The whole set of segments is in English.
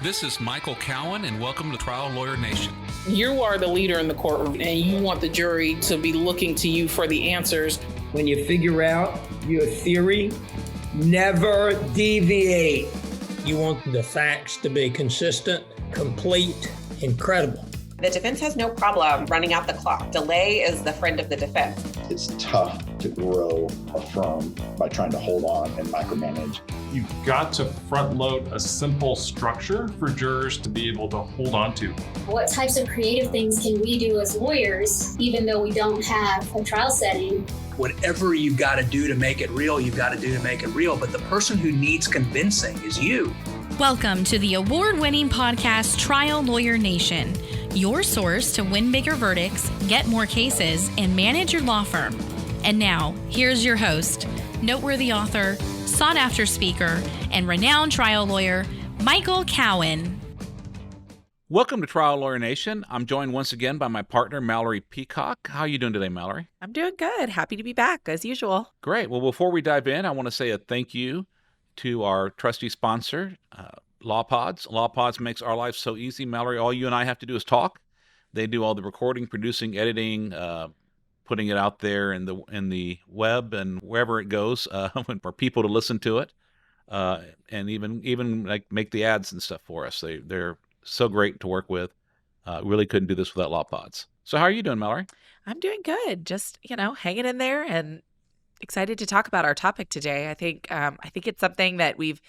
This is Michael Cowen, and welcome to Trial Lawyer Nation. You are the leader in the courtroom, and you want the jury to be looking to you for the answers. When you figure out your theory, never deviate. You want the facts to be consistent, complete, and credible. The defense has no problem running out the clock. Delay is the friend of the defense. It's tough to grow a firm by trying to hold on and micromanage. You've got to front load a simple structure for jurors to be able to hold on to. What types of creative things can we do as lawyers, even though we don't have a trial setting? Whatever you've got to do to make it real, you've got to do to make it real. But the person who needs convincing is you. Welcome to the award-winning podcast, Trial Lawyer Nation, your source to win bigger verdicts, get more cases, and manage your law firm. And now, here's your host, noteworthy author, sought-after speaker, and renowned trial lawyer, Michael Cowen. Welcome to Trial Lawyer Nation. I'm joined once again by my partner, Malorie Peacock. How are you doing today, Malorie? I'm doing good. Happy to be back, as usual. Great. Well, before we dive in, I want to say a thank you to our trusty sponsor, LawPods. LawPods makes our life so easy. Malorie, all you and I have to do is talk. They do all the recording, producing, editing, putting it out there in the web and wherever it goes for people to listen to it, and even like make the ads and stuff for us. They're so great to work with. Really couldn't do this without LawPods. So how are you doing, Malorie? I'm doing good. Just hanging in there and excited to talk about our topic today. I think it's something that we've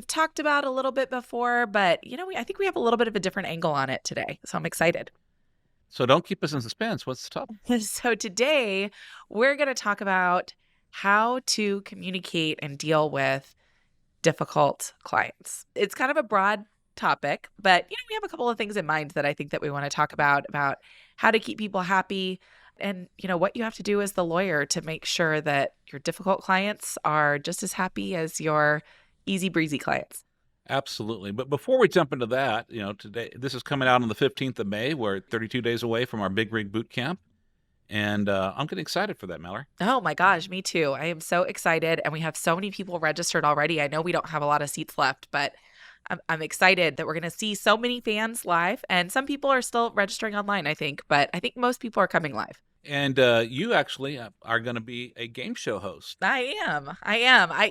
talked about a little bit before, but I think we have a little bit of a different angle on it today. So I'm excited. So don't keep us in suspense. What's the topic? So today we're going to talk about how to communicate and deal with difficult clients. It's kind of a broad topic, but we have a couple of things in mind that I think that we want to talk about how to keep people happy and what you have to do as the lawyer to make sure that your difficult clients are just as happy as your easy breezy clients. Absolutely. But before we jump into that, today, this is coming out on the 15th of May. We're 32 days away from our Big Rig Boot Camp. And I'm getting excited for that, Malorie. Oh my gosh, me too. I am so excited. And we have so many people registered already. I know we don't have a lot of seats left, but I'm excited that we're going to see so many fans live. And some people are still registering online, I think. But I think most people are coming live. And you actually are going to be a game show host. I am. I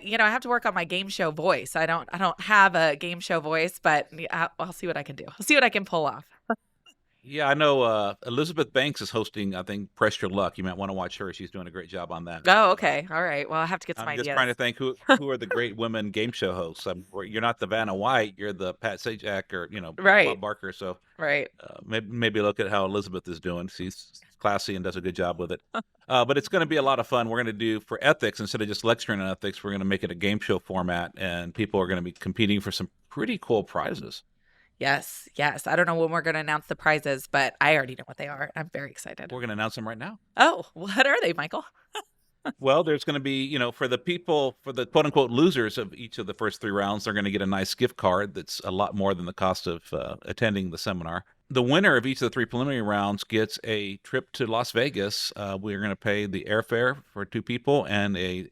have to work on my game show voice. I don't have a game show voice, but I'll see what I can do. I'll see what I can pull off. Yeah, I know Elizabeth Banks is hosting, I think, Press Your Luck. You might want to watch her. She's doing a great job on that. Oh, okay. All right. Well, I'll have to get some ideas. I'm just trying to think who are the great women game show hosts. You're not the Vanna White. You're the Pat Sajak or, right. Bob Barker. So right. Maybe look at how Elizabeth is doing. She's classy and does a good job with it. But it's going to be a lot of fun. We're going to do, for ethics, instead of just lecturing on ethics, we're going to make it a game show format, and people are going to be competing for some pretty cool prizes. Yes. I don't know when we're going to announce the prizes, but I already know what they are. I'm very excited. We're going to announce them right now. Oh, what are they, Michael? Well, there's going to be, for the quote unquote losers of each of the first 3 rounds, they're going to get a nice gift card that's a lot more than the cost of attending the seminar. The winner of each of the 3 preliminary rounds gets a trip to Las Vegas. We're going to pay the airfare for 2 people and a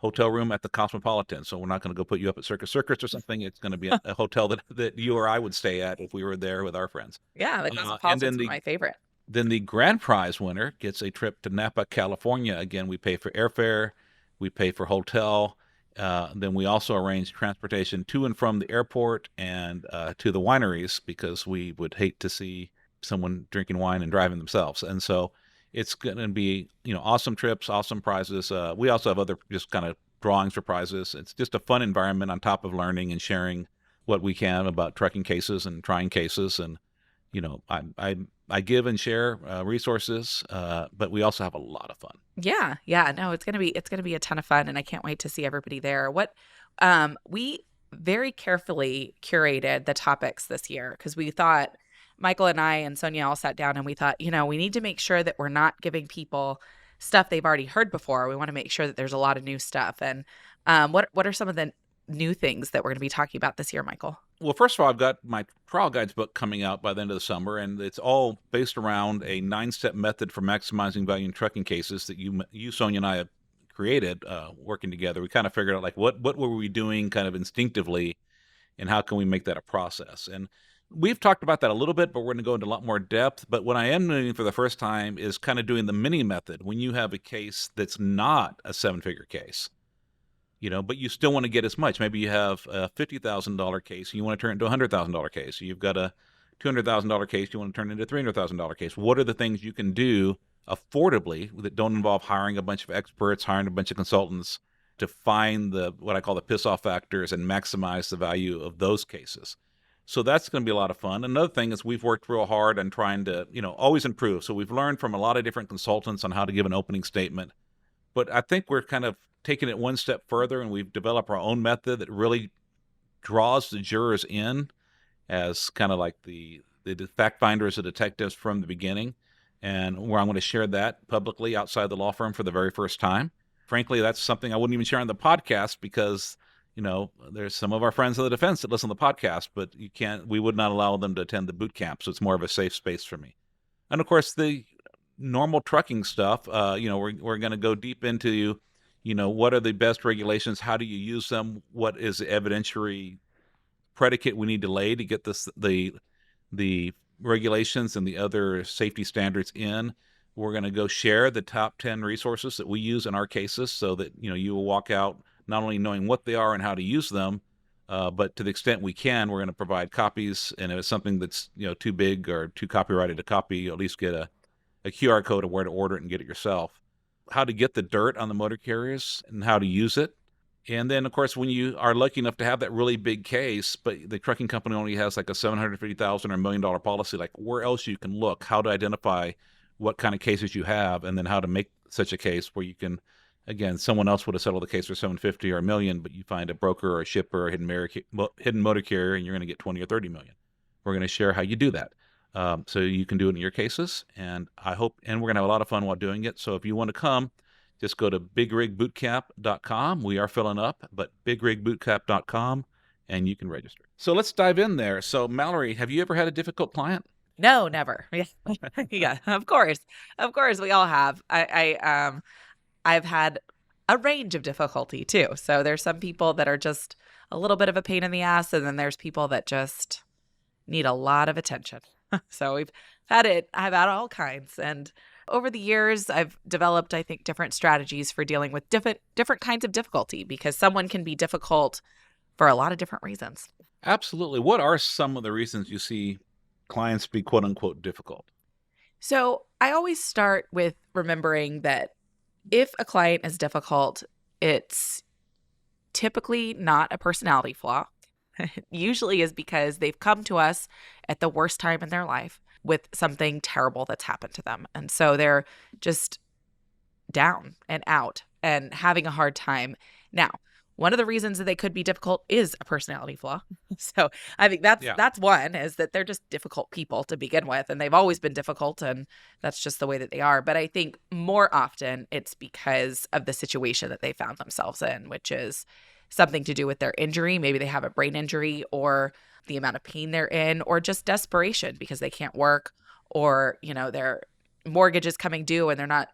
hotel room at the Cosmopolitan. So we're not going to go put you up at Circus or something. It's going to be a hotel that you or I would stay at if we were there with our friends. Yeah, the Cosmopolitan's my favorite. Then the grand prize winner gets a trip to Napa, California. Again, we pay for airfare, we pay for hotel. Then we also arrange transportation to and from the airport and to the wineries, because we would hate to see someone drinking wine and driving themselves. And so it's going to be, awesome trips, awesome prizes. We also have other just kind of drawings for prizes. It's just a fun environment on top of learning and sharing what we can about trucking cases and trying cases. And, I give and share resources, but we also have a lot of fun. Yeah. No, it's gonna be a ton of fun, and I can't wait to see everybody there. We very carefully curated the topics this year because we thought, Michael and I and Sonia all sat down and we thought, we need to make sure that we're not giving people stuff they've already heard before. We want to make sure that there's a lot of new stuff. And what are some of the new things that we're going to be talking about this year, Michael? Well, first of all, I've got my trial guides book coming out by the end of the summer, and it's all based around a 9-step method for maximizing value in trucking cases that you, Sonia, and I have created working together. We kind of figured out, like, what were we doing kind of instinctively and how can we make that a process? And we've talked about that a little bit, but we're going to go into a lot more depth. But what I am doing for the first time is kind of doing the mini method when you have a case that's not a seven-figure case, but you still want to get as much. Maybe you have a $50,000 case and you want to turn it into a $100,000 case. So you've got a $200,000 case you want to turn into a $300,000 case. What are the things you can do affordably that don't involve hiring a bunch of experts, hiring a bunch of consultants to find what I call the piss-off factors and maximize the value of those cases? So that's going to be a lot of fun. Another thing is we've worked real hard on trying to, always improve. So we've learned from a lot of different consultants on how to give an opening statement. But I think we're kind of taking it one step further, and we've developed our own method that really draws the jurors in as kind of like the fact finders, the detectives from the beginning, and where I'm going to share that publicly outside the law firm for the very first time. Frankly, that's something I wouldn't even share on the podcast because there's some of our friends in the defense that listen to the podcast, but we would not allow them to attend the boot camp. So it's more of a safe space for me. And of course, the normal trucking stuff, we're going to go deep into, what are the best regulations? How do you use them? What is the evidentiary predicate we need to lay to get the regulations and the other safety standards in? We're going to go share the top 10 resources that we use in our cases so that, you will walk out not only knowing what they are and how to use them, but to the extent we can, we're going to provide copies. And if it's something that's, too big or too copyrighted to copy, you'll at least get a QR code of where to order it and get it yourself. How to get the dirt on the motor carriers and how to use it. And then, of course, when you are lucky enough to have that really big case, but the trucking company only has like a $750,000 or $1 million policy, like where else you can look, how to identify what kind of cases you have, and then how to make such a case where you can, again, someone else would have settled the case for $750 or $1 million, but you find a broker or a shipper or a hidden motor carrier, and you're going to get $20 or $30 million. We're going to share how you do that. So you can do it in your cases, and we're going to have a lot of fun while doing it. So if you want to come, just go to bigregbootcamp.com. We are filling up, but bigregbootcamp.com, and you can register. So let's dive in there. So Malorie, have you ever had a difficult client? No, never. Yeah, yeah, of course, we all have. I've had a range of difficulty too. So there's some people that are just a little bit of a pain in the ass, and then there's people that just need a lot of attention. So I've had all kinds. And over the years, I've developed, I think, different strategies for dealing with different kinds of difficulty, because someone can be difficult for a lot of different reasons. Absolutely. What are some of the reasons you see clients be quote unquote difficult? So I always start with remembering that if a client is difficult, it's typically not a personality flaw. It usually is because they've come to us at the worst time in their life with something terrible that's happened to them. And so they're just down and out and having a hard time. Now, one of the reasons that they could be difficult is a personality flaw. So I think that's one, is that they're just difficult people to begin with, and they've always been difficult, and that's just the way that they are. But I think more often it's because of the situation that they found themselves in, which is something to do with their injury. Maybe they have a brain injury, or the amount of pain they're in, or just desperation because they can't work, or, their mortgage is coming due and they're not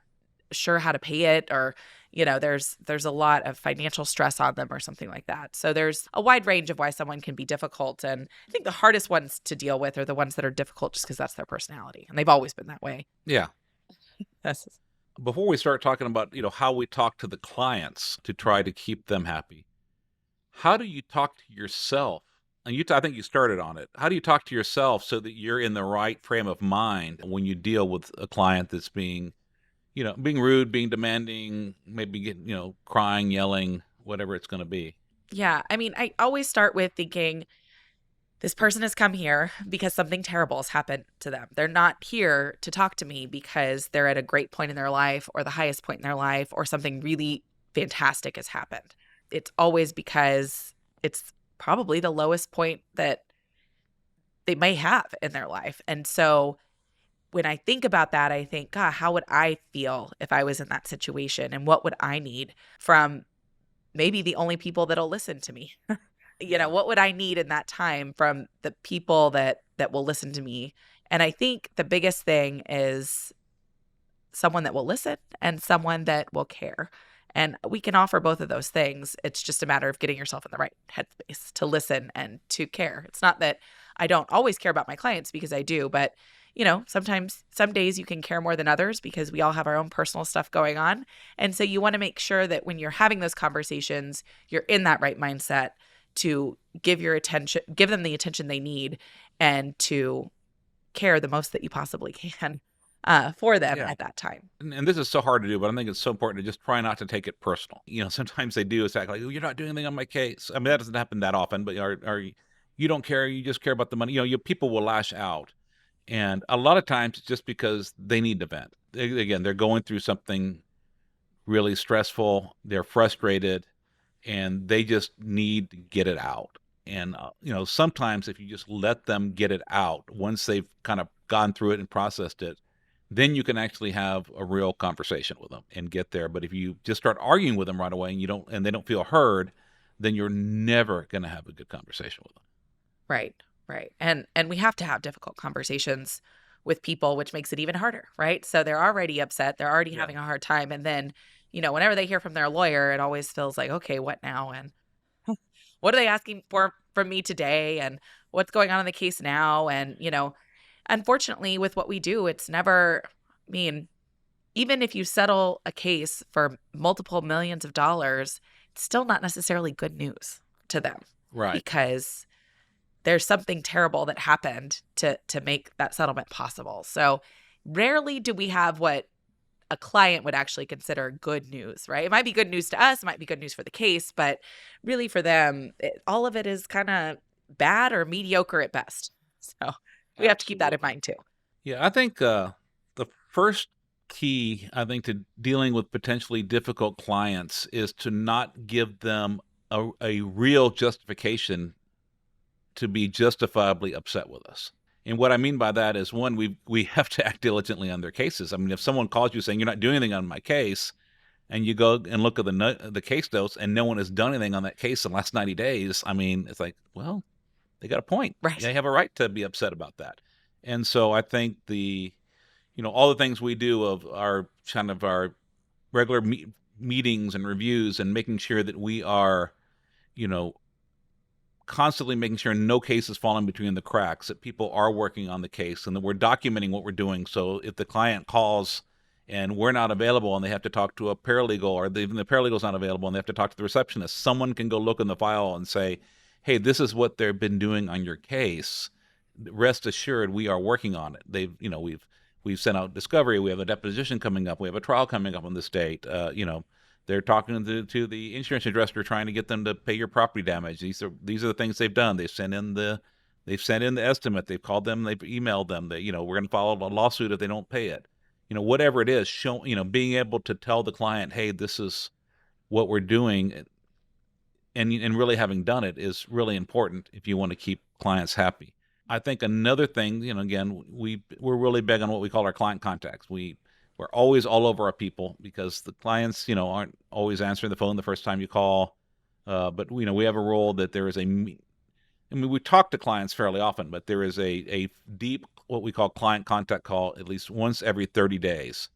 sure how to pay it, or, there's a lot of financial stress on them or something like that. So there's a wide range of why someone can be difficult. And I think the hardest ones to deal with are the ones that are difficult just because that's their personality. And they've always been that way. Yeah. Before we start talking about, how we talk to the clients to try to keep them happy, how do you talk to yourself? And I think you started on it. How do you talk to yourself so that you're in the right frame of mind when you deal with a client that's being rude, being demanding, maybe getting, crying, yelling, whatever it's going to be? Yeah. I mean, I always start with thinking this person has come here because something terrible has happened to them. They're not here to talk to me because they're at a great point in their life or the highest point in their life or something really fantastic has happened. It's always because it's probably the lowest point that they may have in their life. And so when I think about that, I think, God, how would I feel if I was in that situation? And what would I need from maybe the only people that'll listen to me? What would I need in that time from the people that will listen to me? And I think the biggest thing is someone that will listen and someone that will care. And we can offer both of those things. It's just a matter of getting yourself in the right headspace to listen and to care. It's not that I don't always care about my clients, because I do, but sometimes, some days you can care more than others because we all have our own personal stuff going on. And so you want to make sure that when you're having those conversations, you're in that right mindset to give them the attention they need, and to care the most that you possibly can for them at that time. And this is so hard to do, but I think it's so important to just try not to take it personal. Sometimes they do act like, oh, you're not doing anything on my case. I mean, that doesn't happen that often, but you don't care. You just care about the money. People will lash out. And a lot of times it's just because they need to vent. Again, they're going through something really stressful. They're frustrated, and they just need to get it out. And, sometimes if you just let them get it out, once they've kind of gone through it and processed it, then you can actually have a real conversation with them and get there. But if you just start arguing with them right away and they don't feel heard, then you're never going to have a good conversation with them. Right. Right. And we have to have difficult conversations with people, which makes it even harder, right? So they're already upset. They're already having a hard time. And then, whenever they hear from their lawyer, it always feels like, okay, what now? And what are they asking for from me today? And what's going on in the case now? And, unfortunately, with what we do, it's never, even if you settle a case for multiple millions of dollars, it's still not necessarily good news to them. Right. Because there's something terrible that happened to make that settlement possible. So rarely do we have what a client would actually consider good news, right? It might be good news to us, it might be good news for the case, but really for them, all of it is kind of bad or mediocre at best. So we have to keep that in mind too. Yeah, I think the first key, to dealing with potentially difficult clients is to not give them a real justification to be justifiably upset with us. And what I mean by that is, one, we have to act diligently on their cases. I mean, if someone calls you saying you're not doing anything on my case, and you go and look at the case notes and no one has done anything on that case in the last 90 days, it's like, well, they got a point. Right. They have a right to be upset about that. And so I think all the things we do of our regular meetings and reviews, and making sure that we are, constantly making sure no case is falling between the cracks, that people are working on the case, and that we're documenting what we're doing. So if the client calls and we're not available and they have to talk to a paralegal, or even the paralegal's not available and they have to talk to the receptionist, someone can go look in the file and say, hey, this is what they've been doing on your case. Rest assured, we are working on it. We've sent out discovery. We have a deposition coming up. We have a trial coming up on this date. They're talking to the insurance adjuster, trying to get them to pay your property damage. These are the things they've done. They've sent in the estimate. They've called them. They've emailed them. That we're going to file a lawsuit if they don't pay it. Whatever it is, being able to tell the client, hey, this is what we're doing, and really having done it is really important if you want to keep clients happy. I think another thing, again, we're really big on what we call our client contacts. We're always all over our people, because the clients, aren't always answering the phone the first time you call. But we have a rule that there is we talk to clients fairly often, but there is a deep, what we call client contact call, at least once every 30 days,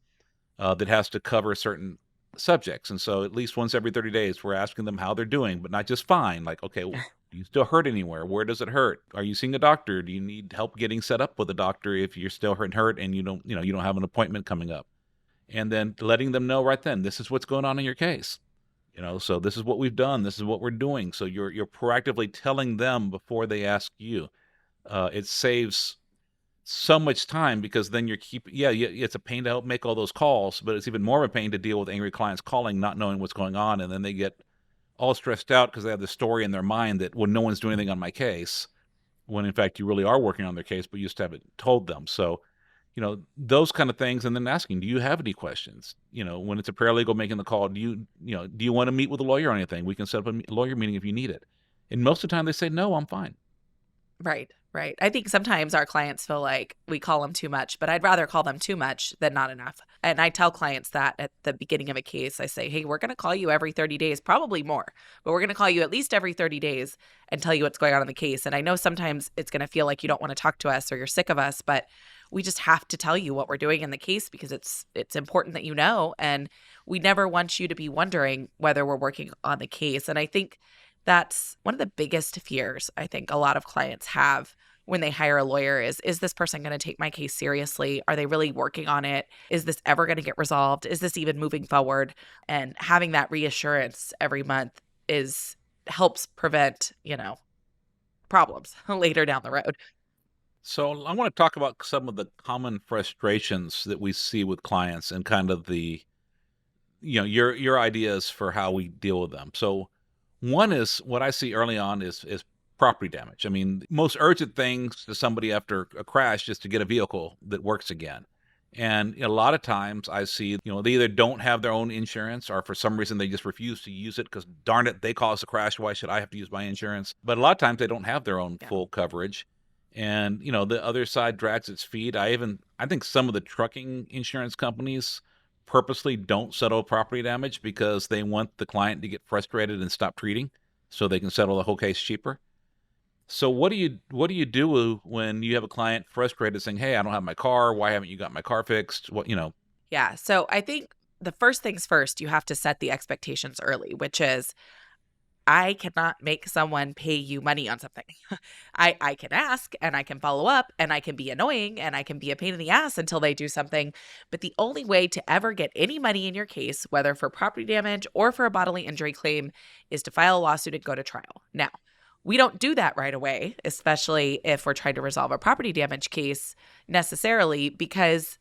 that has to cover certain subjects. And so at least once every 30 days, we're asking them how they're doing, but not just fine. Like, okay, well, do you still hurt anywhere? Where does it hurt? Are you seeing a doctor? Do you need help getting set up with a doctor if you're still hurt and you don't have an appointment coming up? And then letting them know right then, this is what's going on in your case. So this is what we've done. This is what we're doing. So you're proactively telling them before they ask you. It saves so much time, because then it's a pain to help make all those calls, but it's even more of a pain to deal with angry clients calling, not knowing what's going on. And then they get all stressed out because they have the story in their mind that, well, no one's doing anything on my case, when in fact you really are working on their case, but you just haven't told them. So, those kind of things. And then asking, do you have any questions? When it's a paralegal making the call, do you want to meet with a lawyer or anything? We can set up a lawyer meeting if you need it. And most of the time they say, no, I'm fine. Right. I think sometimes our clients feel like we call them too much, but I'd rather call them too much than not enough. And I tell clients that at the beginning of a case. I say, hey, we're going to call you every 30 days, probably more, but we're going to call you at least every 30 days and tell you what's going on in the case. And I know sometimes it's going to feel like you don't want to talk to us or you're sick of us, but we just have to tell you what we're doing in the case because it's important that you know. And we never want you to be wondering whether we're working on the case. And I think that's one of the biggest fears I think a lot of clients have when they hire a lawyer is this person going to take my case seriously? Are they really working on it? Is this ever going to get resolved? Is this even moving forward? And having that reassurance every month helps prevent, problems later down the road. So I want to talk about some of the common frustrations that we see with clients and kind of the, your ideas for how we deal with them. So one is what I see early on is property damage. I mean, most urgent things to somebody after a crash is to get a vehicle that works again. And a lot of times I see, they either don't have their own insurance or for some reason they just refuse to use it because darn it, they caused the crash. Why should I have to use my insurance? But a lot of times they don't have their own full coverage. And, the other side drags its feet. I think some of the trucking insurance companies purposely don't settle property damage because they want the client to get frustrated and stop treating so they can settle the whole case cheaper. So what do you do when you have a client frustrated saying, "Hey, I don't have my car. Why haven't you got my car fixed?" Yeah. So I think the first things first, you have to set the expectations early, which is I cannot make someone pay you money on something. I can ask and I can follow up and I can be annoying and I can be a pain in the ass until they do something. But the only way to ever get any money in your case, whether for property damage or for a bodily injury claim, is to file a lawsuit and go to trial. Now, we don't do that right away, especially if we're trying to resolve a property damage case necessarily, because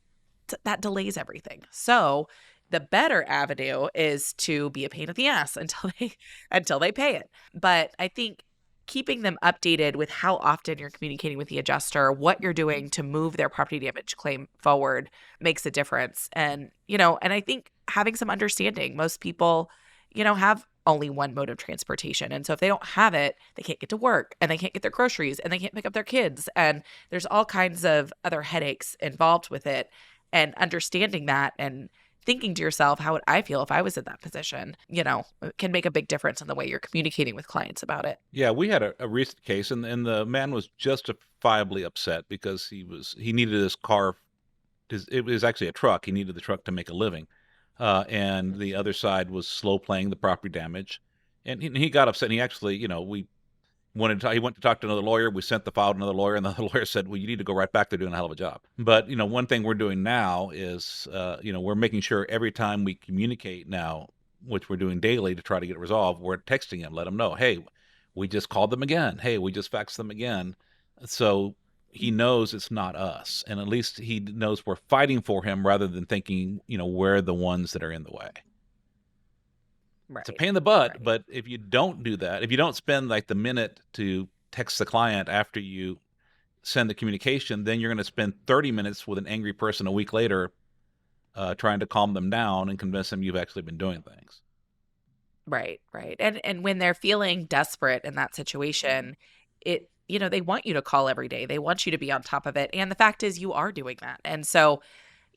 that delays everything. So the better avenue is to be a pain in the ass until they pay it. But I think keeping them updated with how often you're communicating with the adjuster, what you're doing to move their property damage claim forward makes a difference. And, and I think having some understanding, most people, have only one mode of transportation. And so if they don't have it, they can't get to work and they can't get their groceries and they can't pick up their kids. And there's all kinds of other headaches involved with it. And understanding that and thinking to yourself, how would I feel if I was in that position, can make a big difference in the way you're communicating with clients about it. Yeah, we had a recent case and the man was justifiably upset because he needed his car. It was actually a truck. He needed the truck to make a living. And the other side was slow playing the property damage. And he got upset. And he actually, he went to talk to another lawyer. We sent the file to another lawyer, and the other lawyer said, "Well, you need to go right back. They're doing a hell of a job." But, one thing we're doing now is, we're making sure every time we communicate now, which we're doing daily to try to get it resolved, we're texting him, let him know, "Hey, we just called them again. Hey, we just faxed them again." So he knows it's not us. And at least he knows we're fighting for him rather than thinking, we're the ones that are in the way. Right. It's a pain in the butt, right. But if you don't do that, if you don't spend like the minute to text the client after you send the communication, then you're going to spend 30 minutes with an angry person a week later trying to calm them down and convince them you've actually been doing things. Right. And when they're feeling desperate in that situation, they want you to call every day. They want you to be on top of it. And the fact is you are doing that. And so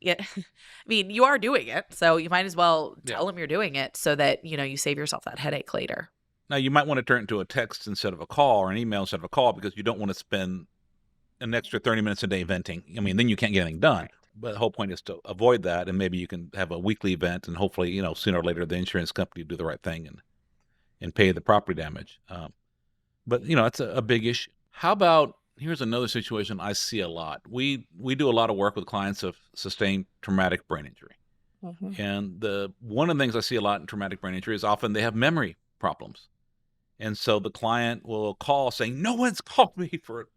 you are doing it, so you might as well tell them you're doing it so that, you save yourself that headache later. Now, you might want to turn it into a text instead of a call or an email instead of a call because you don't want to spend an extra 30 minutes a day venting. Then you can't get anything done. Right. But the whole point is to avoid that, and maybe you can have a weekly event, and hopefully, sooner or later, the insurance company will do the right thing and pay the property damage. But, it's a big issue. How about, here's another situation I see a lot. We do a lot of work with clients of sustained traumatic brain injury. Mm-hmm. And one of the things I see a lot in traumatic brain injury is often they have memory problems. And so the client will call saying, "No one's called me for,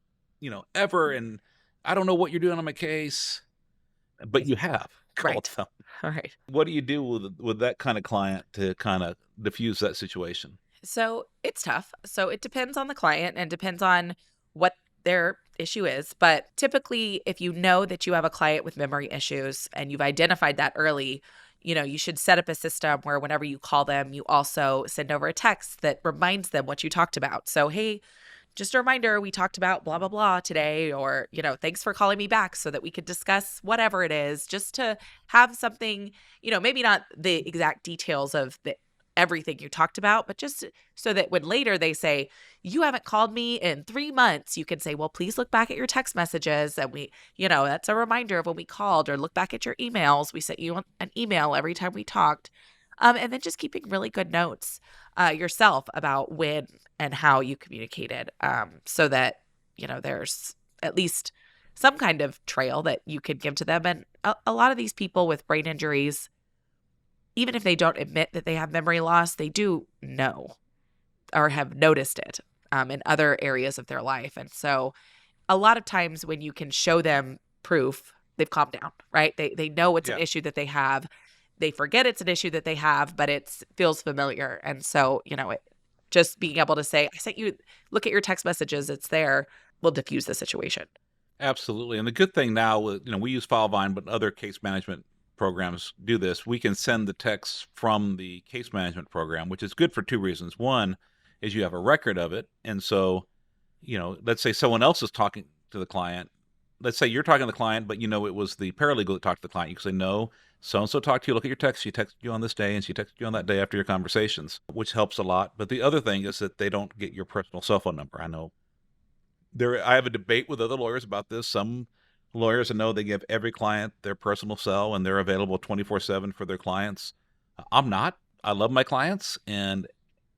ever, and I don't know what you're doing on my case." But you have called them. All right. What do you do with that kind of client to kind of diffuse that situation? So it's tough. So it depends on the client and depends on what their issue is. But typically, if you know that you have a client with memory issues and you've identified that early, you should set up a system where whenever you call them, you also send over a text that reminds them what you talked about. So, "Hey, just a reminder, we talked about blah, blah, blah today," or, "Thanks for calling me back so that we could discuss whatever it is," just to have something, maybe not the exact details of everything you talked about, but just so that when later they say, you haven't called me in 3 months, you can say, well, please look back at your text messages. And that's a reminder of when we called, or look back at your emails. We sent you an email every time we talked. And then just keeping really good notes yourself about when and how you communicated, so that, there's at least some kind of trail that you can give to them. And a lot of these people with brain injuries, even if they don't admit that they have memory loss, they do know or have noticed it in other areas of their life. And so a lot of times when you can show them proof, they've calmed down, right? They know it's an issue that they have. They forget it's an issue that they have, but it feels familiar. And so, just being able to say, I sent you, look at your text messages, it's there, will diffuse the situation. Absolutely. And the good thing now, we use FileVine, but other case management programs do this. We can send the text from the case management program, which is good for 2 reasons. One is you have a record of it. And so, let's say someone else is talking to the client. Let's say you're talking to the client, but it was the paralegal that talked to the client. You can say, no, so-and-so talked to you. Look at your text. She texted you on this day, and she texted you on that day after your conversations, which helps a lot. But the other thing is that they don't get your personal cell phone number. I know I have a debate with other lawyers about this. Some lawyers, I know, they give every client their personal cell, and they're available 24/7 for their clients. I'm not. I love my clients, and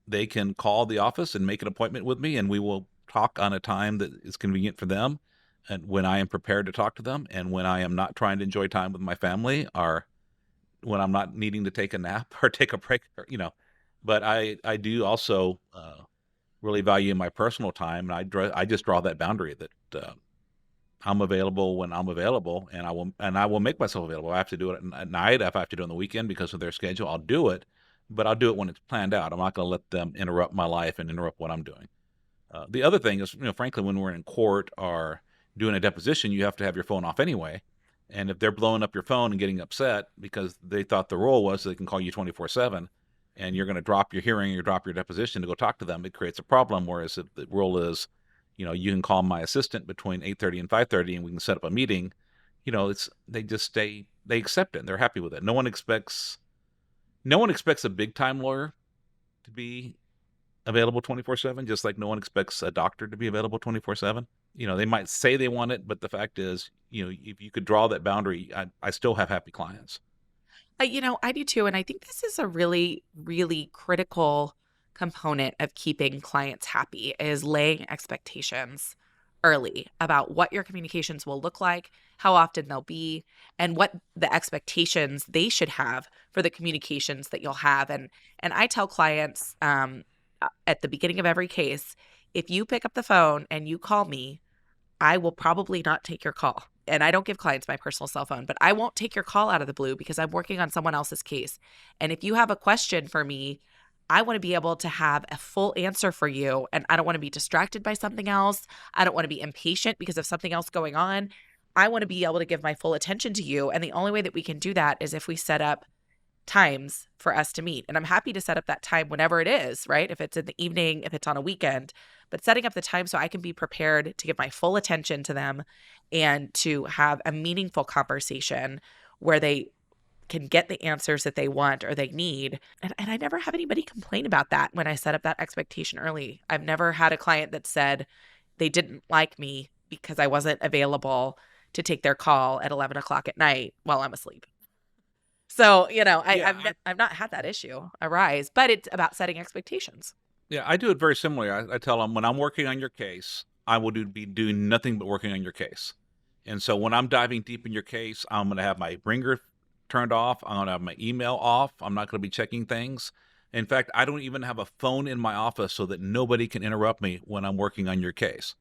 they can call the office and make an appointment with me, and we will talk on a time that is convenient for them, and when I am prepared to talk to them, and when I am not trying to enjoy time with my family, or when I'm not needing to take a nap or take a break, But I do also really value my personal time, and I just draw that boundary that I'm available when I'm available, and I will make myself available. I have to do it at night. If I have to do it on the weekend because of their schedule, I'll do it, but I'll do it when it's planned out. I'm not going to let them interrupt my life and interrupt what I'm doing. The other thing is, frankly, when we're in court or doing a deposition, you have to have your phone off anyway. And if they're blowing up your phone and getting upset because they thought the rule was they can call you 24/7, and you're going to drop your hearing or drop your deposition to go talk to them, it creates a problem. Whereas if the rule is, you can call my assistant between 8:30 and 5:30 and we can set up a meeting, they accept it and they're happy with it. No one expects a big time lawyer to be available 24/7, just like no one expects a doctor to be available 24/7. They might say they want it, but the fact is, if you could draw that boundary, I still have happy clients. I do too. And I think this is a really, really critical component of keeping clients happy, is laying expectations early about what your communications will look like, how often they'll be, and what the expectations they should have for the communications that you'll have. And I tell clients at the beginning of every case, if you pick up the phone and you call me, I will probably not take your call. And I don't give clients my personal cell phone, but I won't take your call out of the blue because I'm working on someone else's case. And if you have a question for me, I want to be able to have a full answer for you. And I don't want to be distracted by something else. I don't want to be impatient because of something else going on. I want to be able to give my full attention to you. And the only way that we can do that is if we set up times for us to meet. And I'm happy to set up that time whenever it is, right? If it's in the evening, if it's on a weekend, but setting up the time so I can be prepared to give my full attention to them and to have a meaningful conversation where they can get the answers that they want or they need. And I never have anybody complain about that when I set up that expectation early. I've never had a client that said they didn't like me because I wasn't available to take their call at 11 o'clock at night while I'm asleep. So, I've not had that issue arise, but it's about setting expectations. Yeah, I do it very similarly. I tell them, when I'm working on your case, I will be doing nothing but working on your case. And so when I'm diving deep in your case, I'm going to have my ringer turned off. I'm going to have my email off. I'm not going to be checking things. In fact, I don't even have a phone in my office so that nobody can interrupt me when I'm working on your case.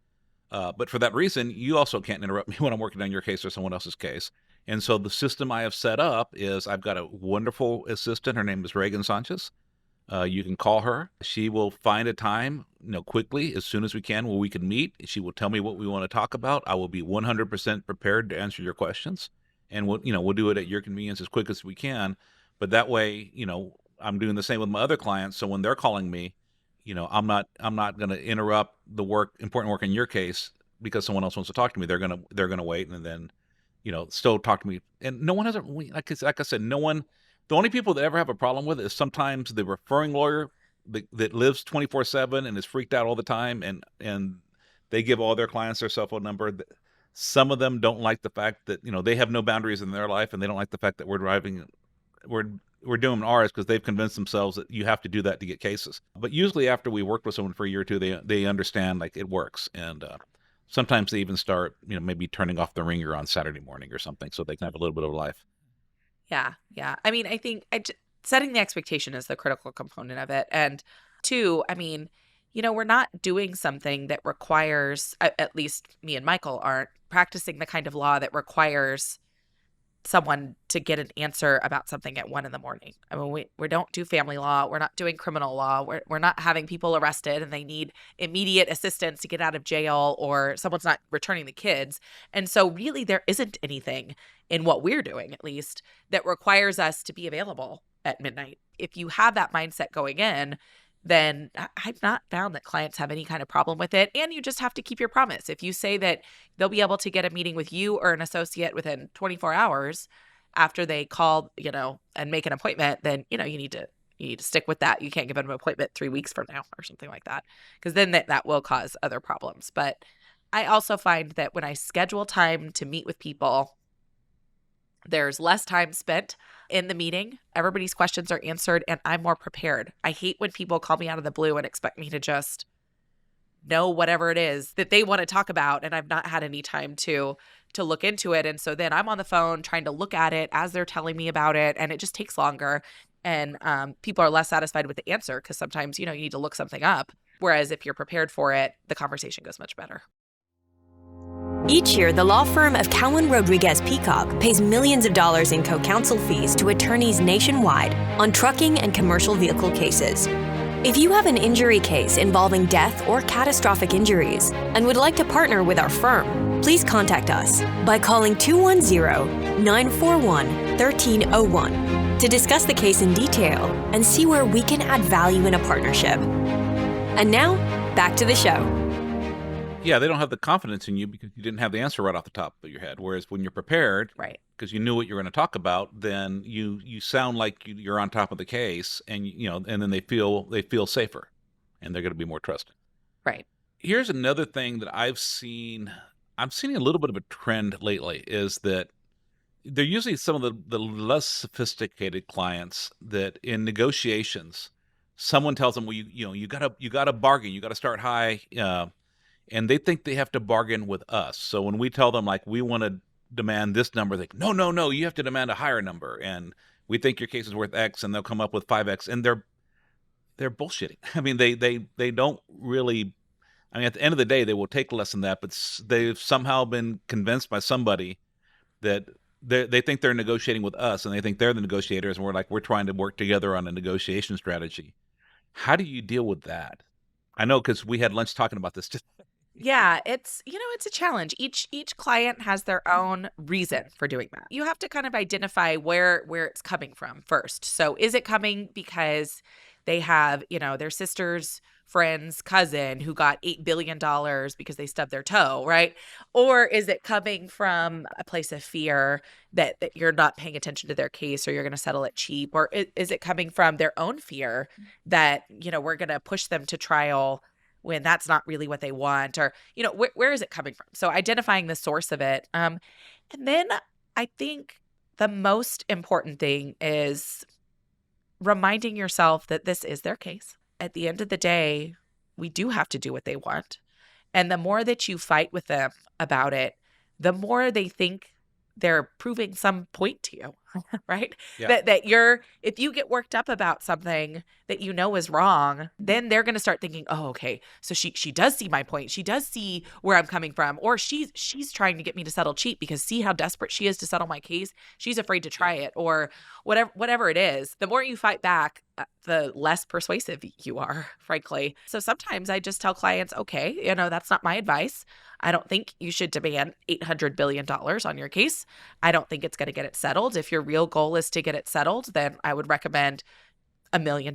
But for that reason, you also can't interrupt me when I'm working on your case or someone else's case. And so the system I have set up is I've got a wonderful assistant. Her name is Reagan Sanchez. You can call her. She will find a time, quickly, as soon as we can, where we can meet. She will tell me what we want to talk about. I will be 100% prepared to answer your questions, and we'll do it at your convenience as quick as we can. But that way, I'm doing the same with my other clients. So when they're calling me, I'm not going to interrupt the important work in your case because someone else wants to talk to me. They're gonna wait and then, still talk to me. And no one has like I said, no one The only people that ever have a problem with it is sometimes the referring lawyer that lives 24/7 and is freaked out all the time, and they give all their clients their cell phone number. Some of them don't like the fact that, they have no boundaries in their life, and they don't like the fact that we're doing ours because they've convinced themselves that you have to do that to get cases. But usually after we work with someone for a year or two, they understand like it works, and sometimes they even start, maybe turning off the ringer on Saturday morning or something so they can have a little bit of life. Yeah. I mean, I think setting the expectation is the critical component of it. And two, I mean, we're not doing something that requires, at least me and Michael aren't practicing the kind of law that requires someone to get an answer about something at 1 a.m. I mean, we don't do family law. We're not doing criminal law. We're not having people arrested and they need immediate assistance to get out of jail, or someone's not returning the kids. And so really there isn't anything in what we're doing, at least, that requires us to be available at midnight. If you have that mindset going in, then I've not found that clients have any kind of problem with it. And you just have to keep your promise. If you say that they'll be able to get a meeting with you or an associate within 24 hours after they call, and make an appointment, then, you need to stick with that. You can't give them an appointment 3 weeks from now or something like that, because then that will cause other problems. But I also find that when I schedule time to meet with people, there's less time spent in the meeting. Everybody's questions are answered and I'm more prepared. I hate when people call me out of the blue and expect me to just know whatever it is that they want to talk about, and I've not had any time to look into it. And so then I'm on the phone trying to look at it as they're telling me about it, and it just takes longer. And people are less satisfied with the answer because sometimes, you need to look something up. Whereas if you're prepared for it, the conversation goes much better. Each year, the law firm of Cowen Rodriguez Peacock pays millions of dollars in co-counsel fees to attorneys nationwide on trucking and commercial vehicle cases. If you have an injury case involving death or catastrophic injuries and would like to partner with our firm, please contact us by calling 210-941-1301 to discuss the case in detail and see where we can add value in a partnership. And now, back to the show. Yeah, they don't have the confidence in you because you didn't have the answer right off the top of your head. Whereas when you're prepared, right, because you knew what you're going to talk about, then you sound like you're on top of the case, and and then they feel safer, and they're going to be more trusting. Right. Here's another thing that I've seen. I'm seeing a little bit of a trend lately is that they're usually some of the less sophisticated clients that in negotiations, someone tells them, well, you gotta bargain, you gotta start high. And they think they have to bargain with us. So when we tell them, like, we want to demand this number, they go, no, you have to demand a higher number. And we think your case is worth X, and they'll come up with 5X. And they're bullshitting. I mean, they don't really, I mean, at the end of the day, they will take less than that, but they've somehow been convinced by somebody that they think they're negotiating with us, and they think they're the negotiators, and we're trying to work together on a negotiation strategy. How do you deal with that? I know, because we had lunch talking about this. Yeah, it's a challenge. Each client has their own reason for doing that. You have to kind of identify where it's coming from first. So is it coming because they have, their sister's friend's cousin who got $8 billion because they stubbed their toe, right? Or is it coming from a place of fear that you're not paying attention to their case, or you're going to settle it cheap? Or is it coming from their own fear that, we're going to push them to trial when that's not really what they want? Or, where is it coming from? So identifying the source of it. And then I think the most important thing is reminding yourself that this is their case. At the end of the day, we do have to do what they want. And the more that you fight with them about it, the more they think they're proving some point to you, right? Yeah. That if you get worked up about something that is wrong, then they're going to start thinking, oh, okay, so she does see my point. She does see where I'm coming from, or she's trying to get me to settle cheap because see how desperate she is to settle my case. She's afraid to try it, or whatever it is. The more you fight back, the less persuasive you are, frankly. So sometimes I just tell clients, okay, that's not my advice. I don't think you should demand $800 billion on your case. I don't think it's going to get it settled. If your real goal is to get it settled, then I would recommend $1 million,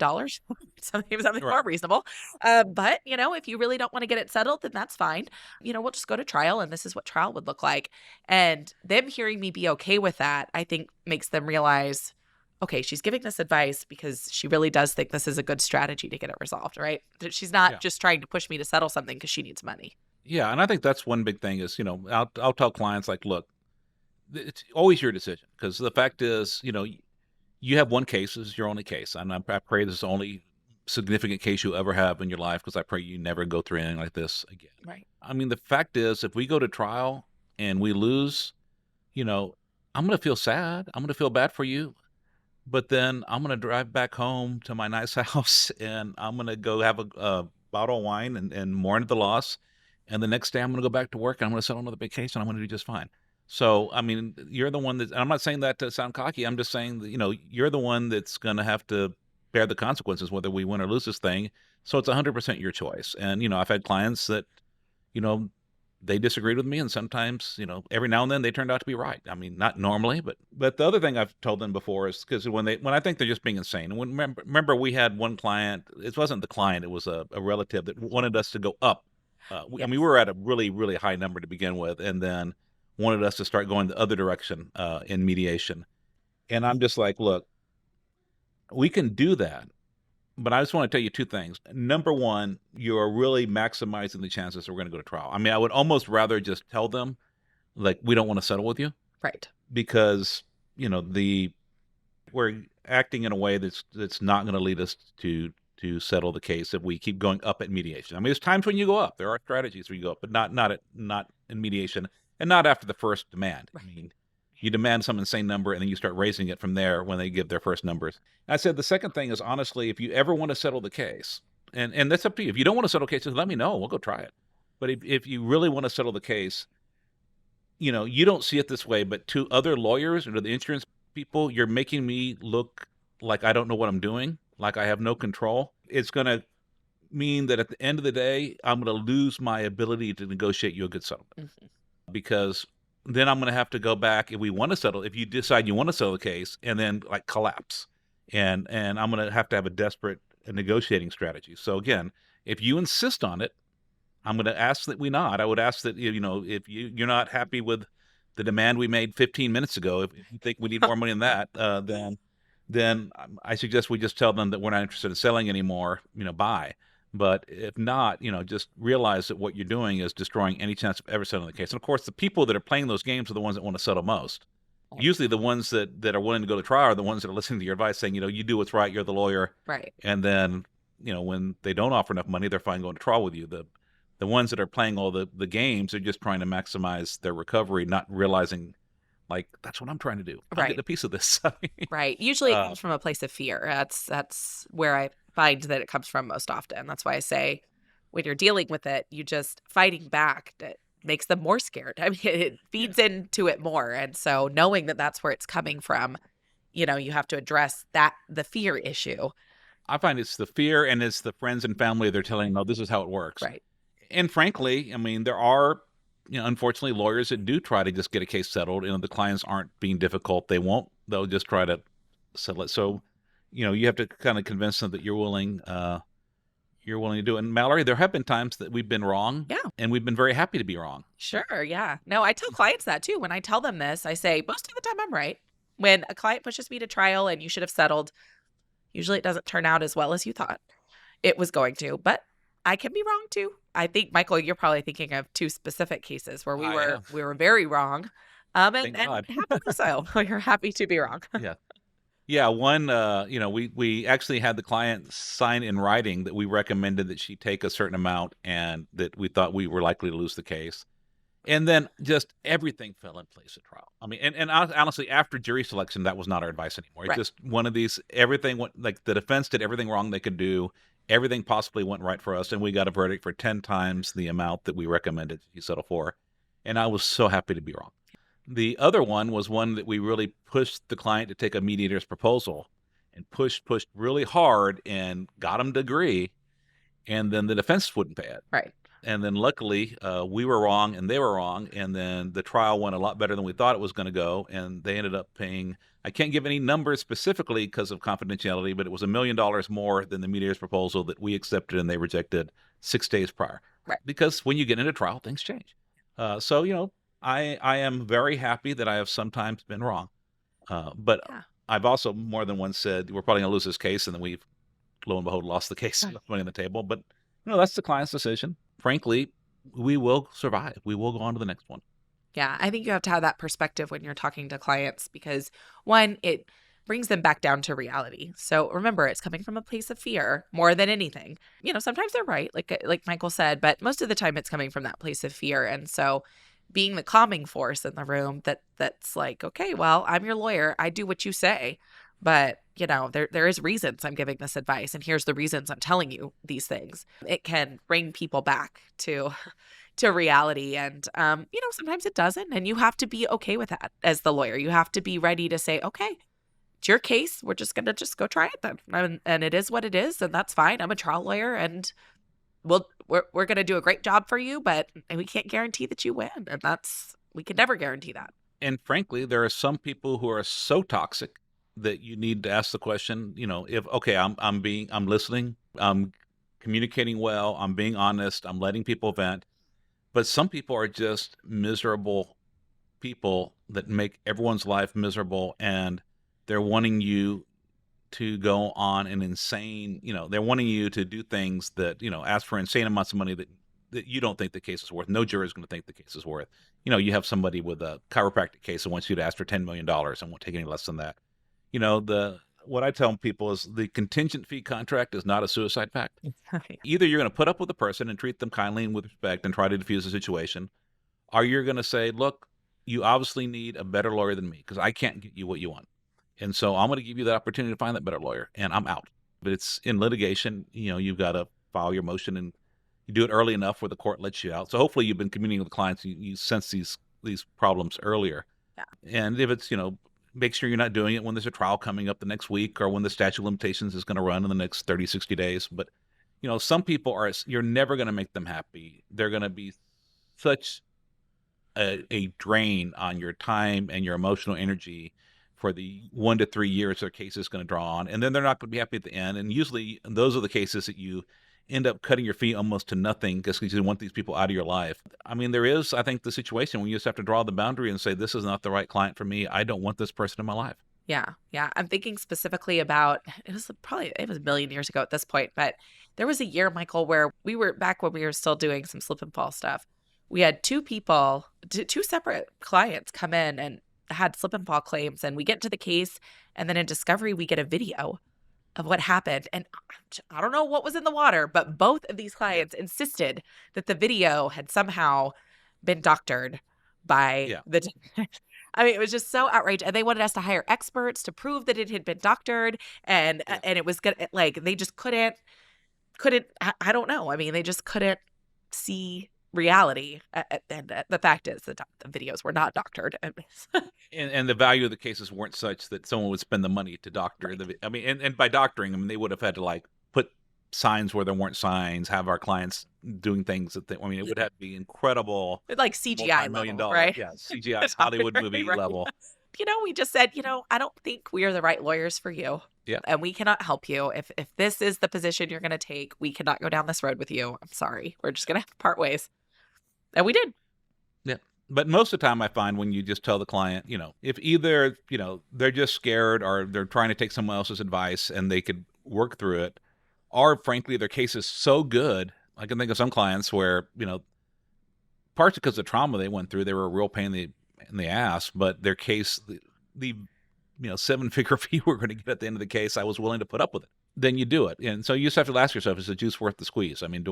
something more reasonable. But, if you really don't want to get it settled, then that's fine. We'll just go to trial, and this is what trial would look like. And them hearing me be okay with that, I think makes them realize, okay, she's giving this advice because she really does think this is a good strategy to get it resolved, right? That she's not just trying to push me to settle something because she needs money. Yeah, and I think that's one big thing is, I'll tell clients like, look, it's always your decision, because the fact is, you have one case, this is your only case. And I pray this is the only significant case you ever have in your life, because I pray you never go through anything like this again. Right. I mean, the fact is, if we go to trial and we lose, I'm going to feel sad. I'm going to feel bad for you. But then I'm going to drive back home to my nice house, and I'm going to go have a bottle of wine and mourn the loss. And the next day I'm going to go back to work, and I'm going to settle another vacation. I'm going to do just fine. So, I mean, you're the one that, and I'm not saying that to sound cocky. I'm just saying that, you're the one that's going to have to bear the consequences, whether we win or lose this thing. So it's 100% your choice. And, I've had clients that, they disagreed with me, and sometimes, every now and then they turned out to be right. I mean, not normally, but the other thing I've told them before is, because when I think they're just being insane. And remember we had one client, it wasn't the client, it was a relative that wanted us to go up. I mean, we were at a really, really high number to begin with, and then wanted us to start going the other direction in mediation. And I'm just like, look, we can do that, but I just want to tell you two things. Number one, you're really maximizing the chances that we're going to go to trial. I mean, I would almost rather just tell them, like, we don't want to settle with you. Right. Because, we're acting in a way that's not going to lead us to settle the case if we keep going up at mediation. I mean, there's times when you go up. There are strategies where you go up, but not in mediation, and not after the first demand. Right. I mean, you demand some insane number, and then you start raising it from there when they give their first numbers. And I said the second thing is, honestly, if you ever want to settle the case, and that's up to you. If you don't want to settle cases, let me know. We'll go try it. But if you really want to settle the case, you don't see it this way, but to other lawyers or to the insurance people, you're making me look like I don't know what I'm doing, like I have no control. It's going to mean that at the end of the day, I'm going to lose my ability to negotiate you a good settlement. Mm-hmm. Because then I'm going to have to go back, if you decide you want to settle the case, and then like collapse. And I'm going to have a desperate negotiating strategy. So again, if you insist on it, I'm going to ask that we not. I would ask that, if you're not happy with the demand we made 15 minutes ago, if you think we need more money than that, then I suggest we just tell them that we're not interested in selling anymore, bye. But if not, just realize that what you're doing is destroying any chance of ever settling the case. And of course, the people that are playing those games are the ones that want to settle most. Usually the ones that are willing to go to trial are the ones that are listening to your advice, saying, you do what's right, you're the lawyer. Right. And then, when they don't offer enough money, they're fine going to trial with you. The ones that are playing all the games are just trying to maximize their recovery, not realizing, like, that's what I'm trying to do. I'm getting a piece of this. Right. Usually it comes from a place of fear. That's where I find that it comes from most often. That's why I say, when you're dealing with it, you just fighting back that makes them more scared. I mean, it feeds into it more. And so knowing that that's where it's coming from, you have to address the fear issue. I find it's the fear, and it's the friends and family they're telling, no, this is how it works. Right. And frankly, I mean, there are, unfortunately, lawyers that do try to just get a case settled. The clients aren't being difficult. They'll just try to settle it. So, you have to kind of convince them that you're willing to do it. And Mallory, there have been times that we've been wrong. Yeah. And we've been very happy to be wrong. Sure. Yeah. No, I tell clients that too. When I tell them this, I say, most of the time I'm right. When a client pushes me to trial and you should have settled, usually it doesn't turn out as well as you thought it was going to, but I can be wrong too. I think, Michael, you're probably thinking of two specific cases where we were very wrong. And happily so. You're happy to be wrong. Yeah. Yeah, one, we actually had the client sign in writing that we recommended that she take a certain amount, and that we thought we were likely to lose the case. And then just everything fell in place at trial. I mean, and honestly, after jury selection, that was not our advice anymore. It's just one of these, everything went, like the defense did everything wrong they could do. Everything possibly went right for us, and we got a verdict for 10 times the amount that we recommended you settle for. And I was so happy to be wrong. The other one was one that we really pushed the client to take a mediator's proposal, and pushed really hard and got them to agree. And then the defense wouldn't pay it. Right. And then luckily we were wrong and they were wrong. And then the trial went a lot better than we thought it was going to go. And they ended up paying, I can't give any numbers specifically because of confidentiality, but it was $1 million more than the mediator's proposal that we accepted and they rejected 6 days prior. Right. Because when you get into trial, things change. So, I am very happy that I have sometimes been wrong. But I've also more than once said, we're probably going to lose this case. And then we've, lo and behold, lost the case, left money on the table. But, that's the client's decision. Frankly, we will survive. We will go on to the next one. Yeah, I think you have to have that perspective when you're talking to clients because, one, it brings them back down to reality. So remember, it's coming from a place of fear more than anything. Sometimes they're right, like Michael said, but most of the time it's coming from that place of fear. And so being the calming force in the room that's like, okay, well, I'm your lawyer. I do what you say. But, there is reasons I'm giving this advice. And here's the reasons I'm telling you these things. It can bring people back to reality. And, sometimes it doesn't. And you have to be okay with that as the lawyer. You have to be ready to say, okay, it's your case. We're just going to go try it then. And it is what it is. And that's fine. I'm a trial lawyer and we're going to do a great job for you, but we can't guarantee that you win. And we can never guarantee that. And frankly, there are some people who are so toxic that you need to ask the question, if, okay, I'm listening, I'm communicating well, I'm being honest, I'm letting people vent. But some people are just miserable people that make everyone's life miserable, and they're wanting you to go on an insane, they're wanting you to do things that, ask for insane amounts of money that you don't think the case is worth. No jury is going to think the case is worth. You have somebody with a chiropractic case that wants you to ask for $10 million and won't take any less than that. What I tell people is the contingent fee contract is not a suicide pact. Either you're going to put up with the person and treat them kindly and with respect and try to diffuse the situation, or you're going to say, look, you obviously need a better lawyer than me because I can't get you what you want. And so I'm going to give you that opportunity to find that better lawyer, and I'm out. But it's in litigation, you've got to file your motion, and you do it early enough where the court lets you out. So hopefully you've been communicating with clients, you sense these problems earlier. Yeah. And if it's, make sure you're not doing it when there's a trial coming up the next week or when the statute of limitations is going to run in the next 30, 60 days. But, some people you're never going to make them happy. They're going to be such a drain on your time and your emotional energy for the 1 to 3 years their case is going to draw on. And then they're not going to be happy at the end. And usually those are the cases that you end up cutting your fee almost to nothing just because you want these people out of your life. I mean, there is, I think, the situation when you just have to draw the boundary and say, this is not the right client for me. I don't want this person in my life. Yeah. I'm thinking specifically about, it was a million years ago at this point, but there was a year, Michael, where we were back when we were still doing some slip and fall stuff. We had two separate clients come in and had slip and fall claims, and we get to the case, and then in discovery, we get a video of what happened. And I don't know what was in the water, but both of these clients insisted that the video had somehow been doctored by the I mean, it was just so outrageous. And they wanted us to hire experts to prove that it had been doctored. And it was good. Like, they just couldn't, I don't know. I mean, they just couldn't see reality. And the fact is that the videos were not doctored. And the value of the cases weren't such that someone would spend the money to doctor. Right. I mean, and by doctoring, I mean, they would have had to put signs where there weren't signs, have our clients doing things it would have to be incredible. Like CGI level, right? Yeah, CGI Hollywood movie right. level. We just said, I don't think we are the right lawyers for you. Yeah. And we cannot help you. If this is the position you're going to take, we cannot go down this road with you. I'm sorry. We're just going to have to part ways. And we did. Yeah. But most of the time I find when you just tell the client, if either, they're just scared or they're trying to take someone else's advice and they could work through it, or frankly, their case is so good. I can think of some clients where, partially because of the trauma they went through, they were a real pain in the ass, but their case, the 7-figure fee we're going to get at the end of the case, I was willing to put up with it. Then you do it. And so you just have to ask yourself, is the juice worth the squeeze? I mean,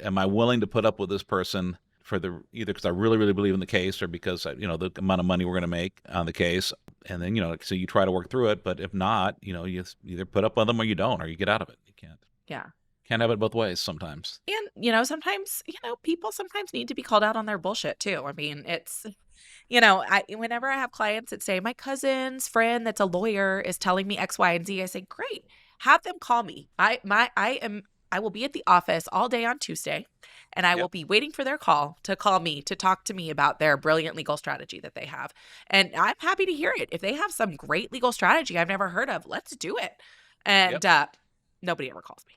am I willing to put up with this person for either because I really, really believe in the case or because, the amount of money we're going to make on the case. And then, so you try to work through it. But if not, you either put up with them or you don't, or you get out of it. You can't. Yeah. Can't have it both ways sometimes. And, sometimes, people sometimes need to be called out on their bullshit too. I mean, it's, whenever I have clients that say, my cousin's friend that's a lawyer is telling me X, Y, and Z, I say, great, have them call me. I will be at the office all day on Tuesday, and I will be waiting for their call to talk to me about their brilliant legal strategy that they have. And I'm happy to hear it. If they have some great legal strategy I've never heard of, let's do it. And nobody ever calls me.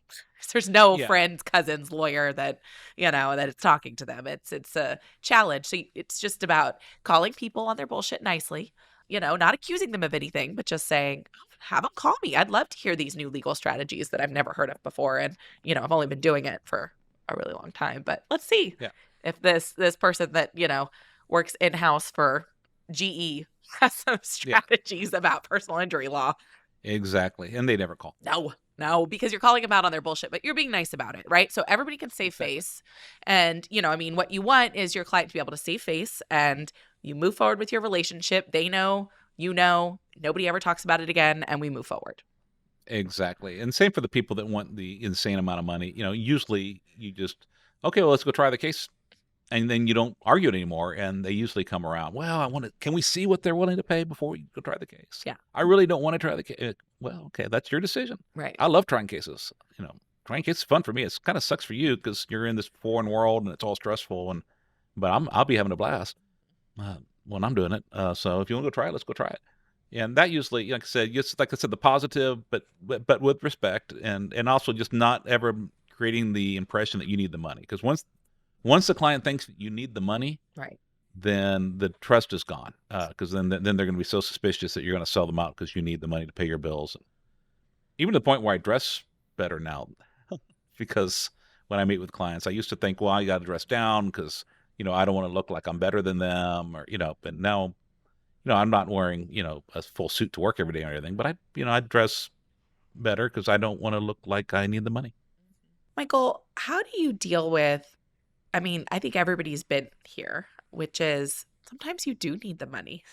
There's no friend's cousin's lawyer that is talking to them. It's a challenge. So it's just about calling people on their bullshit nicely, not accusing them of anything, but just saying, have them call me. I'd love to hear these new legal strategies that I've never heard of before. And, I've only been doing it for a really long time, but let's see if this person that, works in-house for GE has some strategies about personal injury law. Exactly. And they never call. No, because you're calling them out on their bullshit, but you're being nice about it, right? So everybody can save face. And, what you want is your client to be able to save face, and you move forward with your relationship. They know, nobody ever talks about it again, and we move forward. Exactly. And same for the people that want the insane amount of money. Usually you just, okay, well, let's go try the case. And then you don't argue it anymore, and they usually come around. Well, can we see what they're willing to pay before we go try the case? Yeah. I really don't want to try the case. Well, okay, that's your decision. Right. I love trying cases. Trying cases is fun for me. It kind of sucks for you because you're in this foreign world and it's all stressful. But I'll be having a blast when I'm doing it. So if you want to go try it, let's go try it. And that usually, like I said, the positive, but with respect, and also just not ever creating the impression that you need the money. Because once the client thinks you need the money, right, then the trust is gone. Because then they're going to be so suspicious that you're going to sell them out because you need the money to pay your bills. Even to the point where I dress better now, because when I meet with clients, I used to think, well, I got to dress down because I don't want to look like I'm better than them, or but now, I'm not wearing a full suit to work every day or anything, but I dress better because I don't want to look like I need the money. Michael, how do you deal with? I think everybody's been here, which is sometimes you do need the money.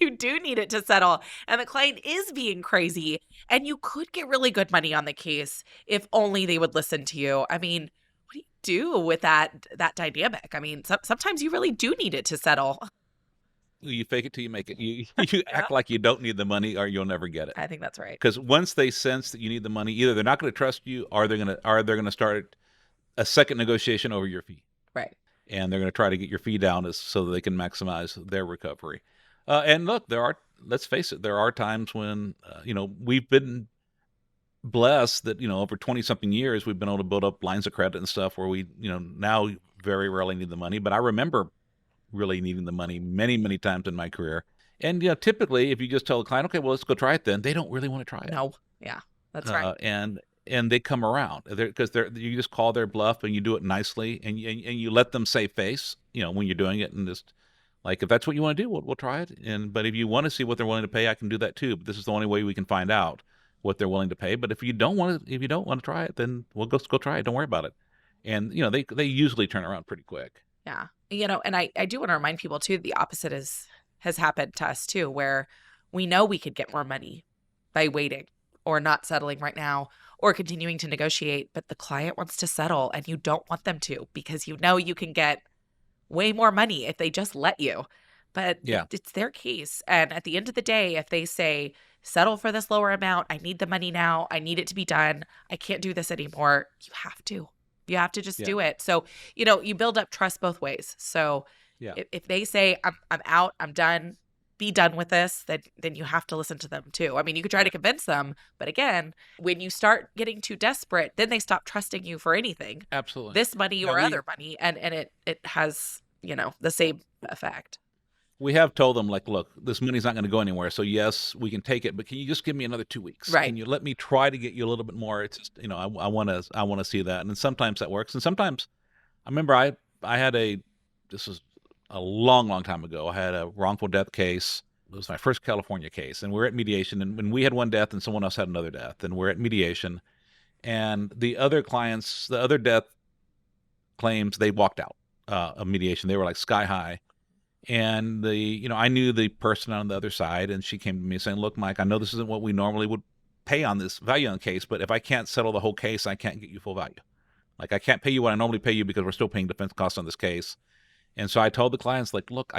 You do need it to settle. And the client is being crazy. And you could get really good money on the case if only they would listen to you. What do you do with that dynamic? Sometimes you really do need it to settle. You fake it till you make it. You act like you don't need the money, or you'll never get it. I think that's right. Because once they sense that you need the money, either they're not going to trust you, or they're going to start a second negotiation over your fee. Right. And they're going to try to get your fee down so that they can maximize their recovery. And look, let's face it, there are times when, we've been blessed that, over 20 something years, we've been able to build up lines of credit and stuff where we, now very rarely need the money. But I remember really needing the money many, many times in my career. And, typically if you just tell the client, okay, well, let's go try it then, they don't really want to try it. No. Yeah, that's right. And they come around because you just call their bluff and you do it nicely and you let them save face, when you're doing it, and just like, if that's what you want to do, we'll try it. But if you want to see what they're willing to pay, I can do that too. But this is the only way we can find out what they're willing to pay. But if you don't want to try it, then we'll go try it. Don't worry about it. And they usually turn around pretty quick. Yeah. And I do want to remind people too, the opposite has happened to us too, where we know we could get more money by waiting or not settling right now, or continuing to negotiate, but the client wants to settle and you don't want them to, because you can get way more money if they just let you. But it's their case. And at the end of the day, if they say, settle for this lower amount, I need the money now, I need it to be done, I can't do this anymore, you have to. You have to just do it. So, you build up trust both ways. So if they say, I'm out, I'm done, be done with this, then you have to listen to them too. You could try to convince them, but again, when you start getting too desperate, then they stop trusting you for anything. Absolutely. This money or other money, and it has, the same effect. We have told them, like, look, this money's not going to go anywhere. So yes, we can take it, but can you just give me another 2 weeks? Right. Can you let me try to get you a little bit more? It's just, I want to see that. And sometimes that works. And sometimes I remember I had this was a long, long time ago. I had a wrongful death case. It was my first California case, and we're at mediation, and we had one death and someone else had another death, and we're at mediation, and the other death claims, they walked out of mediation. They were like sky high. And I knew the person on the other side, and she came to me saying, look, Mike, I know this isn't what we normally would pay on this value on the case, but if I can't settle the whole case, I can't get you full value. Like, I can't pay you what I normally pay you because we're still paying defense costs on this case. And so I told the clients, like, look,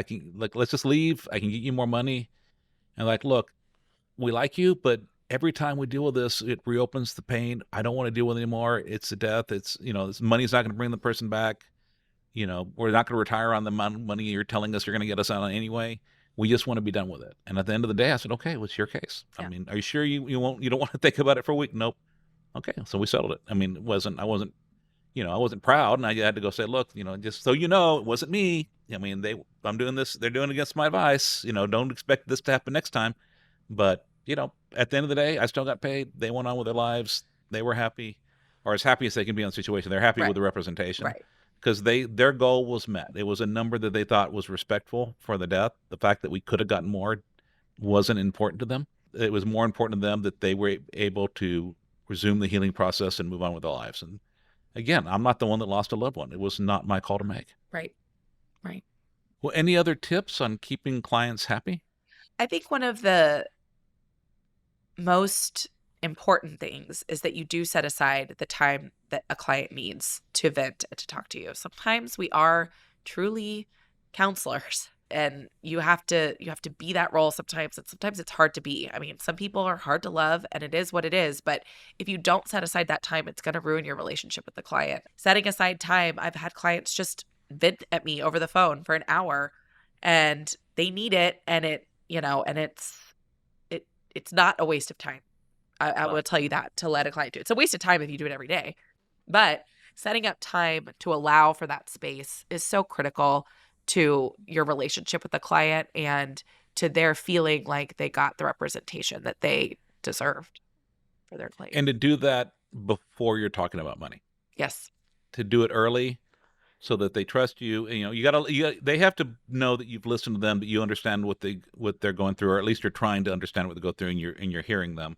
let's just leave. I can get you more money. And like, look, we like you, but every time we deal with this, it reopens the pain. I don't want to deal with it anymore. It's a death. It's, this money's not going to bring the person back. We're not going to retire on the amount of money you're telling us you're going to get us out on anyway. We just want to be done with it. And at the end of the day, I said, okay, what's your case? Yeah. Are you sure you don't want to think about it for a week? Nope. Okay. So we settled it. I wasn't, I wasn't proud, and I had to go say, look, just so you know, it wasn't me. I mean, I'm doing this, they're doing it against my advice. Don't expect this to happen next time. But, at the end of the day, I still got paid. They went on with their lives. They were happy, or as happy as they can be on the situation. They're happy with the representation. Right. Because their goal was met. It was a number that they thought was respectful for the death. The fact that we could have gotten more wasn't important to them. It was more important to them that they were able to resume the healing process and move on with their lives. And again, I'm not the one that lost a loved one. It was not my call to make. Right. Right. Well, any other tips on keeping clients happy? I think one of the most important things is that you do set aside the time that a client needs to vent and to talk to you. Sometimes we are truly counselors, and you have to be that role sometimes, and sometimes it's hard to be. I mean, some people are hard to love, and it is what it is, but if you don't set aside that time, it's going to ruin your relationship with the client. Setting aside time, I've had clients just vent at me over the phone for an hour, and they need it, and it's not a waste of time. I will tell you that, to let a client do it. It's a waste of time if you do it every day. But setting up time to allow for that space is so critical to your relationship with the client and to their feeling like they got the representation that they deserved for their claim. And to do that before you're talking about money. Yes. To do it early so that they trust you. They have to know that you've listened to them, that you understand what they're going through, or at least you're trying to understand what they go through, and you're hearing them.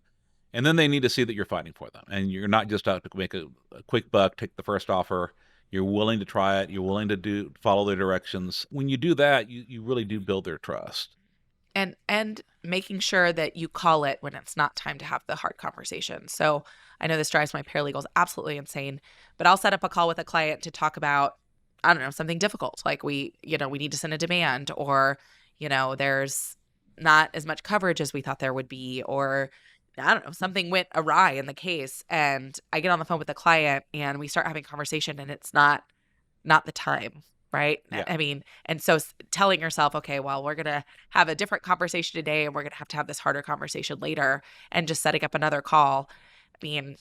And then they need to see that you're fighting for them, and you're not just out to make a quick buck, take the first offer. You're willing to try it. You're willing to follow their directions. When you do that, you really do build their trust. And making sure that you call it when it's not time to have the hard conversation. So I know this drives my paralegals absolutely insane, but I'll set up a call with a client to talk about, I don't know, something difficult. Like we need to send a demand, or, there's not as much coverage as we thought there would be, or I don't know, something went awry in the case, and I get on the phone with the client and we start having conversation, and it's not the time, right? Yeah. I mean, and so telling yourself, okay, well, we're going to have a different conversation today, and we're going to have this harder conversation later, and just setting up another call. I mean,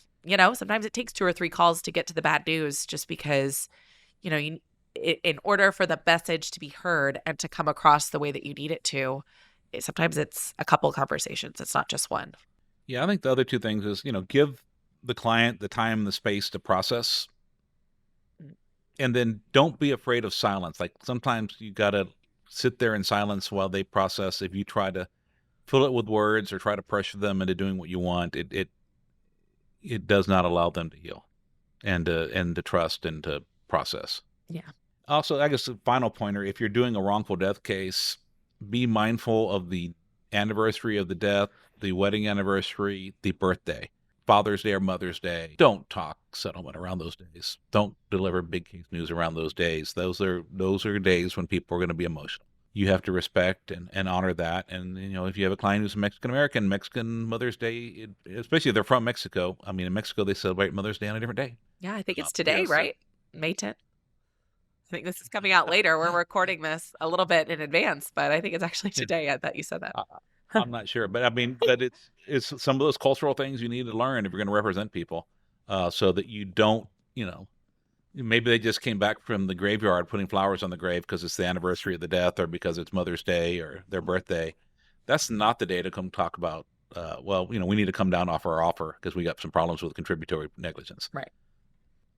sometimes it takes 2 or 3 calls to get to the bad news, just because, in order for the message to be heard and to come across the way that you need it to, sometimes it's a couple conversations. It's not just one. Yeah, I think the other 2 things is, give the client the time and the space to process. And then don't be afraid of silence. Like sometimes you got to sit there in silence while they process. If you try to fill it with words or try to pressure them into doing what you want, it does not allow them to heal and to trust and to process. Yeah. Also, I guess the final pointer, if you're doing a wrongful death case, be mindful of the anniversary of the death, the wedding anniversary, the birthday, Father's Day or Mother's Day. Don't talk settlement around those days. Don't deliver big case news around those days. Those are days when people are going to be emotional. You have to respect and honor that. And, if you have a client who's Mexican-American, Mexican Mother's Day, especially if they're from Mexico. I mean, in Mexico, they celebrate Mother's Day on a different day. Yeah, I think it's today, right? May 10th. I think this is coming out later. We're recording this a little bit in advance, but I think it's actually today. I thought you said that. I'm not sure, but I mean, but it's some of those cultural things you need to learn if you're going to represent people, so that you don't, maybe they just came back from the graveyard putting flowers on the grave because it's the anniversary of the death or because it's Mother's Day or their birthday. That's not the day to come talk about, we need to come down off our offer because we got some problems with contributory negligence. Right.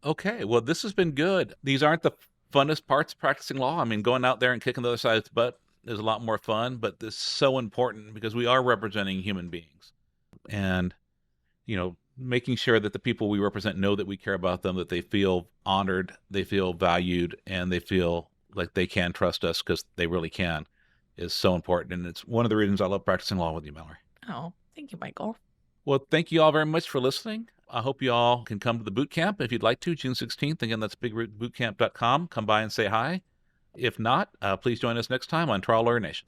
Okay. Well, this has been good. These aren't the funnest parts of practicing law. I mean, going out there and kicking the other side's butt is a lot more fun, but this is so important because we are representing human beings. And, making sure that the people we represent know that we care about them, that they feel honored, they feel valued, and they feel like they can trust us because they really can, is so important. And it's one of the reasons I love practicing law with you, Malorie. Oh, thank you, Michael. Well, thank you all very much for listening. I hope you all can come to the boot camp if you'd like to, June 16th. Again, that's bigrootbootcamp.com. Come by and say hi. If not, please join us next time on Trial Lawyer Nation.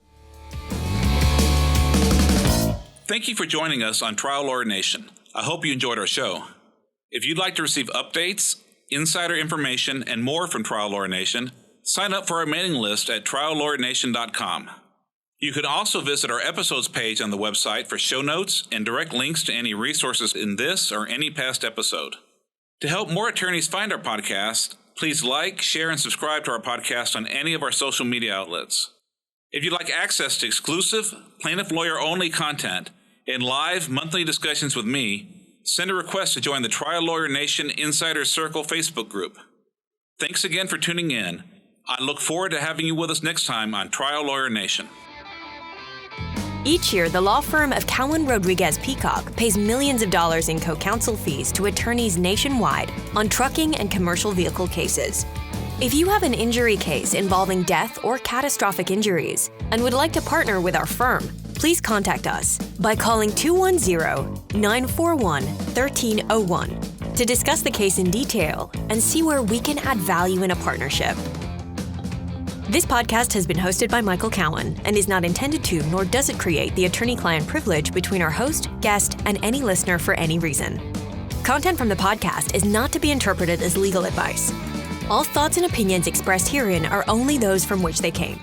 Thank you for joining us on Trial Lawyer Nation. I hope you enjoyed our show. If you'd like to receive updates, insider information, and more from Trial Lawyer Nation, sign up for our mailing list at triallawyernation.com. You can also visit our episodes page on the website for show notes and direct links to any resources in this or any past episode. To help more attorneys find our podcast, please like, share, and subscribe to our podcast on any of our social media outlets. If you'd like access to exclusive, plaintiff lawyer-only content and live monthly discussions with me, send a request to join the Trial Lawyer Nation Insider Circle Facebook group. Thanks again for tuning in. I look forward to having you with us next time on Trial Lawyer Nation. Each year, the law firm of Cowen, Rodriguez, Peacock pays millions of dollars in co-counsel fees to attorneys nationwide on trucking and commercial vehicle cases. If you have an injury case involving death or catastrophic injuries and would like to partner with our firm, please contact us by calling 210-941-1301 to discuss the case in detail and see where we can add value in a partnership. This podcast has been hosted by Michael Cowen and is not intended to, nor does it create the attorney-client privilege between our host, guest, and any listener for any reason. Content from the podcast is not to be interpreted as legal advice. All thoughts and opinions expressed herein are only those from which they came.